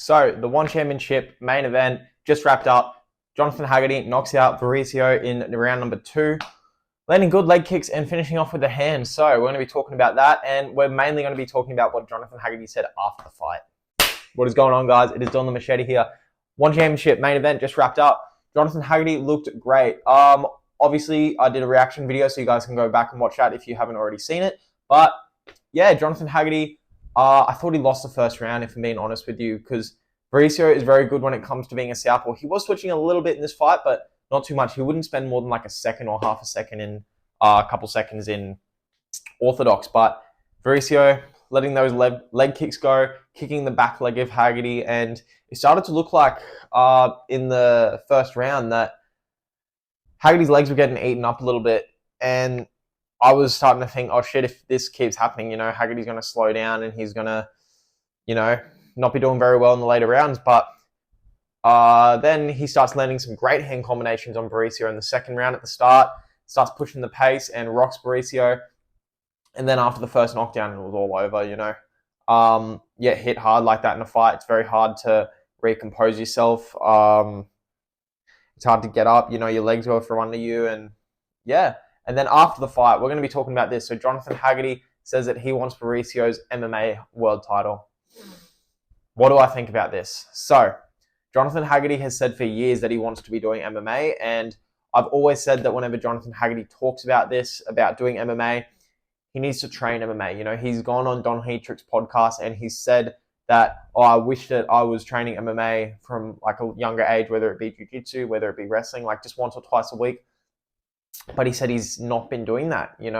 So the One Championship main event just wrapped up. Jonathan Haggerty knocks out Mauricio in round number 2, landing good leg kicks and finishing off with a hand. So we're going to be talking about that, and we're mainly going to be talking about what Jonathan Haggerty said after the fight. What is going on, guys? It is Don the Machete here. One Championship main event just wrapped up. Jonathan Haggerty looked great. Obviously, I did a reaction video, so you guys can go back and watch that if you haven't already seen it. But yeah, Jonathan Haggerty, I thought he lost the first round, if I'm being honest with you, because Mauricio is very good when it comes to being a southpaw. He was switching a little bit in this fight, but not too much. He wouldn't spend more than like a second or half a second in a couple seconds in orthodox. But Mauricio letting those leg kicks go, kicking the back leg of Haggerty, and it started to look like in the first round that Haggerty's legs were getting eaten up a little bit, and I was starting to think, oh shit, if this keeps happening, Haggerty's going to slow down and he's going to, not be doing very well in the later rounds. But then he starts landing some great hand combinations on Mauricio in the second round at the start, starts pushing the pace and rocks Mauricio. And then after the first knockdown, it was all over, hit hard like that in a fight, it's very hard to recompose yourself. It's hard to get up, your legs go from under you, and yeah. And then after the fight, we're going to be talking about this. So Jonathan Haggerty says that he wants Mauricio's MMA world title. What do I think about this? So Jonathan Haggerty has said for years that he wants to be doing MMA, and I've always said that whenever Jonathan Haggerty talks about this, about doing MMA, he needs to train MMA. He's gone on Don Heatrick's podcast and he's said that, I wish that I was training MMA from like a younger age, whether it be jiu-jitsu, whether it be wrestling, like just once or twice a week. But he said he's not been doing that. He's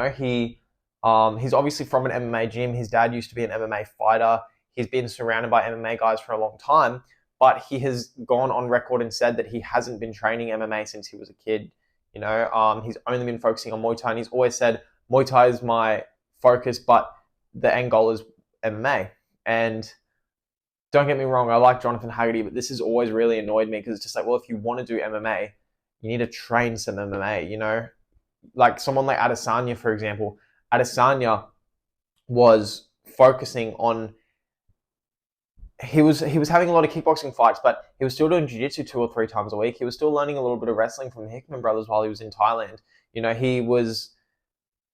obviously from an MMA gym. His dad used to be an MMA fighter. He's been surrounded by MMA guys for a long time, but he has gone on record and said that he hasn't been training MMA since he was a kid. He's only been focusing on Muay Thai, and he's always said, Muay Thai is my focus, but the end goal is MMA. And don't get me wrong, I like Jonathan Haggerty, but this has always really annoyed me because it's just like, well, if you want to do MMA, you need to train some MMA, Like someone like Adesanya, for example. Adesanya was focusing on, he was having a lot of kickboxing fights, but he was still doing jiu-jitsu 2 or 3 times a week. He was still learning a little bit of wrestling from the Hickman brothers while he was in Thailand. He was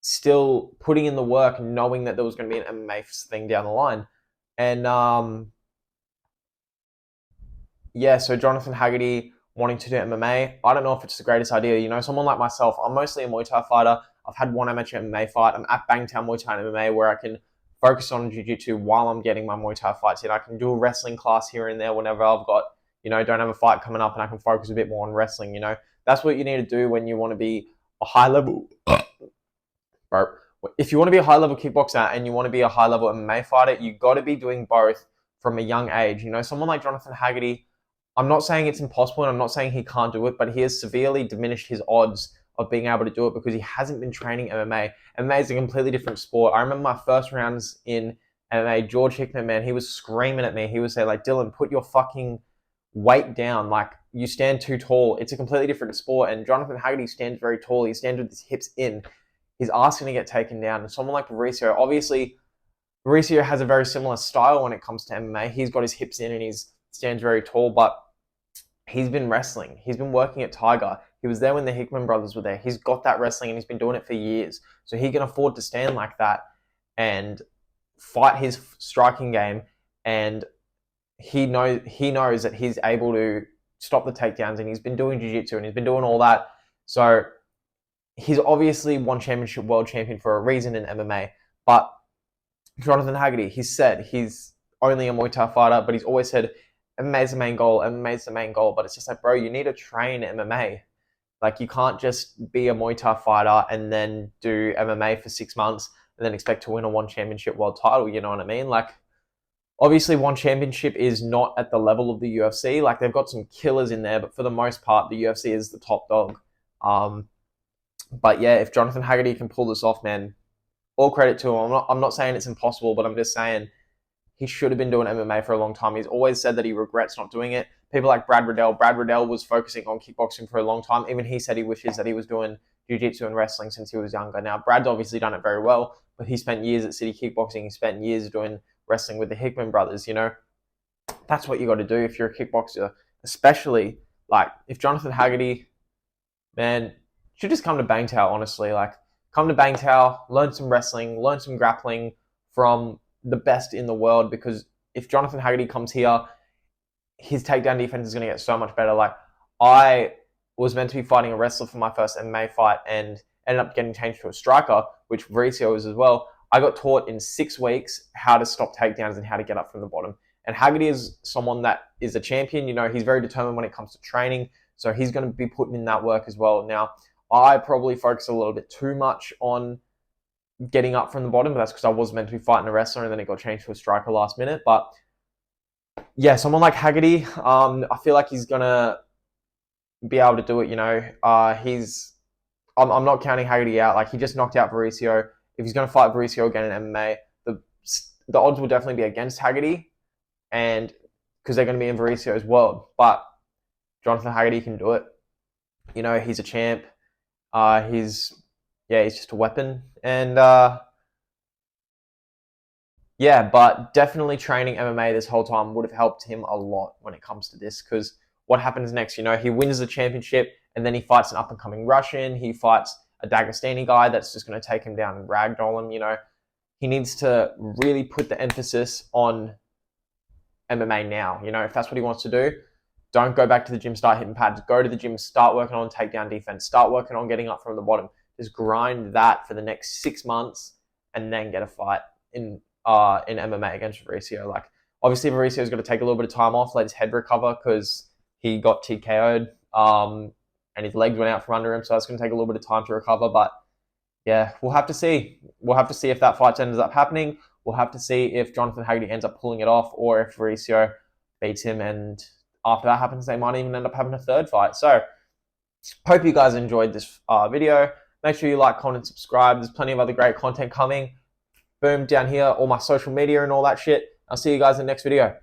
still putting in the work, knowing that there was going to be an MMA thing down the line. And so Jonathan Haggerty wanting to do MMA, I don't know if it's the greatest idea. Someone like myself, I'm mostly a Muay Thai fighter. I've had one amateur MMA fight. I'm at Bangtown Muay Thai and MMA, where I can focus on jiu-jitsu while I'm getting my Muay Thai fights in. I can do a wrestling class here and there whenever I've got, don't have a fight coming up, and I can focus a bit more on wrestling. That's what you need to do when you want to be a high level. If you want to be a high level kickboxer and you want to be a high level MMA fighter, you got to be doing both from a young age. Someone like Jonathan Haggerty, I'm not saying it's impossible and I'm not saying he can't do it, but he has severely diminished his odds of being able to do it because he hasn't been training MMA. MMA is a completely different sport. I remember my first rounds in MMA, George Hickman, man, he was screaming at me. He would say, like, Dylan, put your fucking weight down. Like, you stand too tall. It's a completely different sport. And Jonathan Haggerty stands very tall. He stands with his hips in. His ass going to get taken down. And someone like Mauricio, obviously, Mauricio has a very similar style when it comes to MMA. He's got his hips in and he stands very tall, but he's been wrestling. He's been working at Tiger. He was there when the Hickman brothers were there. He's got that wrestling and he's been doing it for years. So he can afford to stand like that and fight his striking game. And he knows that he's able to stop the takedowns, and he's been doing jiu-jitsu and he's been doing all that. So he's obviously one championship world champion for a reason in MMA. But Jonathan Haggerty, he said he's only a Muay Thai fighter, but he's always said MMA is the main goal, MMA is the main goal. But it's just like, bro, you need to train MMA. Like, you can't just be a Muay Thai fighter and then do MMA for 6 months and then expect to win a one championship world title, you know what I mean? Like, obviously one championship is not at the level of the UFC. Like, they've got some killers in there, but for the most part, the UFC is the top dog. But yeah, if Jonathan Haggerty can pull this off, man, all credit to him. I'm not saying it's impossible, but I'm just saying he should have been doing MMA for a long time. He's always said that he regrets not doing it. People like Brad Riddell. Brad Riddell was focusing on kickboxing for a long time. Even he said he wishes that he was doing jiu-jitsu and wrestling since he was younger. Now, Brad's obviously done it very well, but he spent years at City Kickboxing. He spent years doing wrestling with the Hickman brothers, that's what you got to do if you're a kickboxer, especially like if Jonathan Haggerty, man, should just come to Bangtao, honestly. Like, come to Bangtao, learn some wrestling, learn some grappling from the best in the world, because if Jonathan Haggerty comes here, his takedown defense is going to get so much better. Like, I was meant to be fighting a wrestler for my first MMA fight and ended up getting changed to a striker, which Mauricio is as well. I got taught in 6 weeks how to stop takedowns and how to get up from the bottom. And Haggerty is someone that is a champion. You know, he's very determined when it comes to training. So he's going to be putting in that work as well. Now, I probably focus a little bit too much on getting up from the bottom, but that's because I was meant to be fighting a wrestler and then it got changed to a striker last minute. But yeah, someone like Haggerty, I feel like he's going to be able to do it, you know. I'm not counting Haggerty out. Like, he just knocked out Mauricio. If he's going to fight Mauricio again in MMA, the odds will definitely be against Haggerty, and because they're going to be in Mauricio's world. But Jonathan Haggerty can do it. You know, he's a champ. He's just a weapon. And but definitely training MMA this whole time would have helped him a lot when it comes to this, because what happens next? You know, he wins the championship and then he fights an up-and-coming Russian. He fights a Dagestani guy that's just going to take him down and ragdoll him. You know, he needs to really put the emphasis on MMA now. You know, if that's what he wants to do, don't go back to the gym, start hitting pads. Go to the gym, start working on takedown defense, start working on getting up from the bottom. Just grind that for the next 6 months and then get a fight in MMA against Mauricio. Like, obviously Mauricio's got to take a little bit of time off, let his head recover, because he got TKO'd and his legs went out from under him, so it's going to take a little bit of time to recover. But yeah, we'll have to see. We'll have to see if that fight ends up happening. We'll have to see if Jonathan Haggerty ends up pulling it off, or if Mauricio beats him, and after that happens, they might even end up having a third fight. So, hope you guys enjoyed this video. Make sure you like, comment, and subscribe. There's plenty of other great content coming. Boom, down here, all my social media and all that shit. I'll see you guys in the next video.